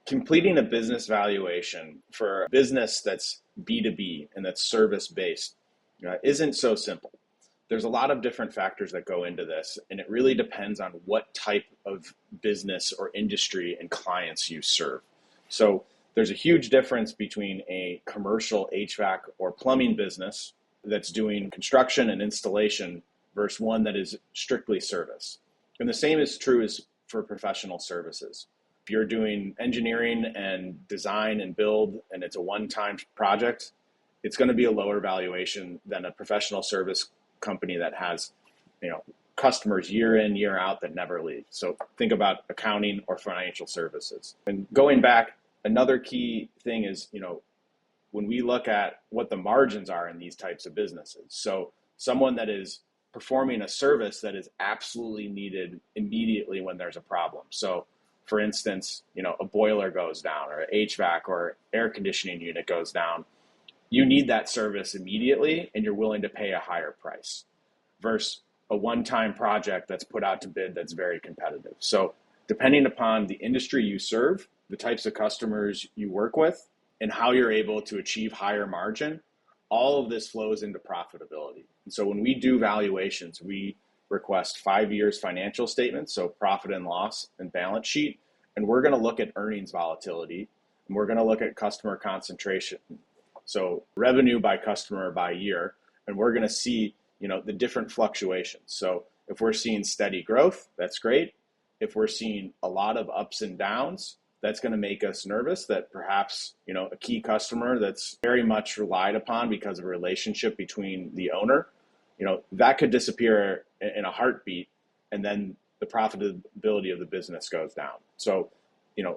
Completing a business valuation for a business that's B2B and that's service-based isn't so simple. There's a lot of different factors that go into this, and it really depends on what type of business or industry and clients you serve. So there's a huge difference between a commercial HVAC or plumbing business that's doing construction and installation versus one that is strictly service. And the same is true as for professional services. If you're doing engineering and design and build and it's a one-time project, it's going to be a lower valuation than a professional service company that has, customers year in, year out that never leave. So think about accounting or financial services. And going back, another key thing is, when we look at what the margins are in these types of businesses. So someone that is performing a service that is absolutely needed immediately when there's a problem. So for instance, a boiler goes down or an HVAC or air conditioning unit goes down. You need that service immediately and you're willing to pay a higher price versus a one-time project that's put out to bid that's very competitive. So depending upon the industry you serve, the types of customers you work with, and how you're able to achieve higher margin, all of this flows into profitability. And so when we do valuations, we request 5 years financial statements, so profit and loss and balance sheet, and we're going to look at earnings volatility, and we're going to look at customer concentration, so revenue by customer by year, and we're going to see the different fluctuations. So if we're seeing steady growth, that's great. If we're seeing a lot of ups and downs, that's going to make us nervous that perhaps a key customer that's very much relied upon because of a relationship between the owner, that could disappear in a heartbeat, and then the profitability of the business goes down. So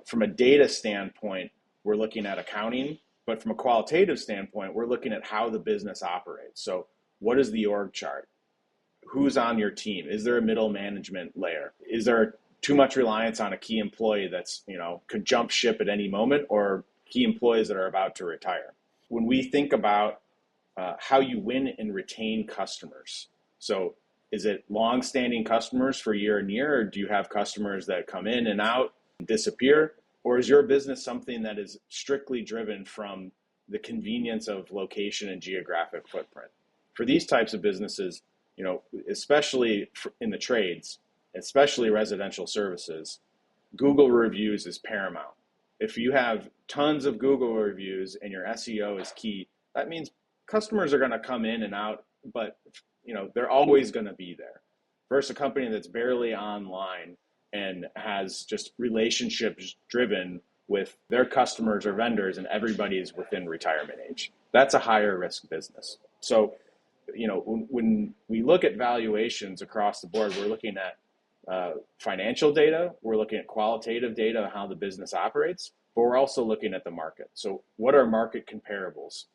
from a data standpoint, we're looking at accounting, but from a qualitative standpoint, we're looking at how the business operates. So what is the org chart? Who's on your team? Is there a middle management layer? Is there too much reliance on a key employee that's, could jump ship at any moment, or key employees that are about to retire? When we think about how you win and retain customers, so is it long-standing customers for year and year, or do you have customers that come in and out and disappear? Or is your business something that is strictly driven from the convenience of location and geographic footprint? For these types of businesses, especially in the trades, especially residential services, Google reviews is paramount. If you have tons of Google reviews and your SEO is key, that means customers are going to come in and out, but they're always going to be there. Versus a company that's barely online and has just relationships driven with their customers or vendors, and everybody is within retirement age. That's a higher risk business. So, when we look at valuations across the board, we're looking at financial data, we're looking at qualitative data on how the business operates, but we're also looking at the market. So what are market comparables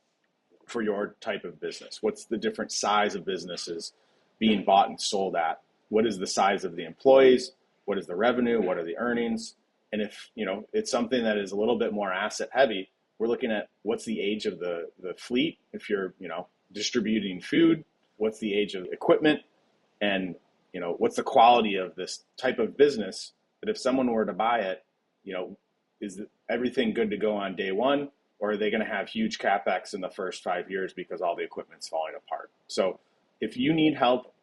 for your type of business? What's the different size of businesses being bought and sold at? What is the size of the employees? What is the revenue? What are the earnings? And if it's something that is a little bit more asset heavy, we're looking at what's the age of the fleet. If you're distributing food, what's the age of equipment, and what's the quality of this type of business, that if someone were to buy it, is everything good to go on day one, or are they going to have huge CapEx in the first 5 years because all the equipment's falling apart? So if you need help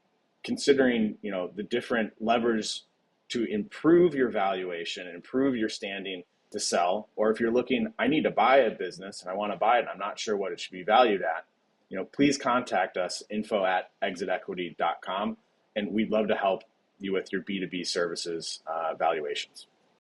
considering, the different levers to improve your valuation and improve your standing to sell, or if you're looking, I need to buy a business and I want to buy it and I'm not sure what it should be valued at, please contact us, info@exitequity.com, and we'd love to help you with your B2B services valuations.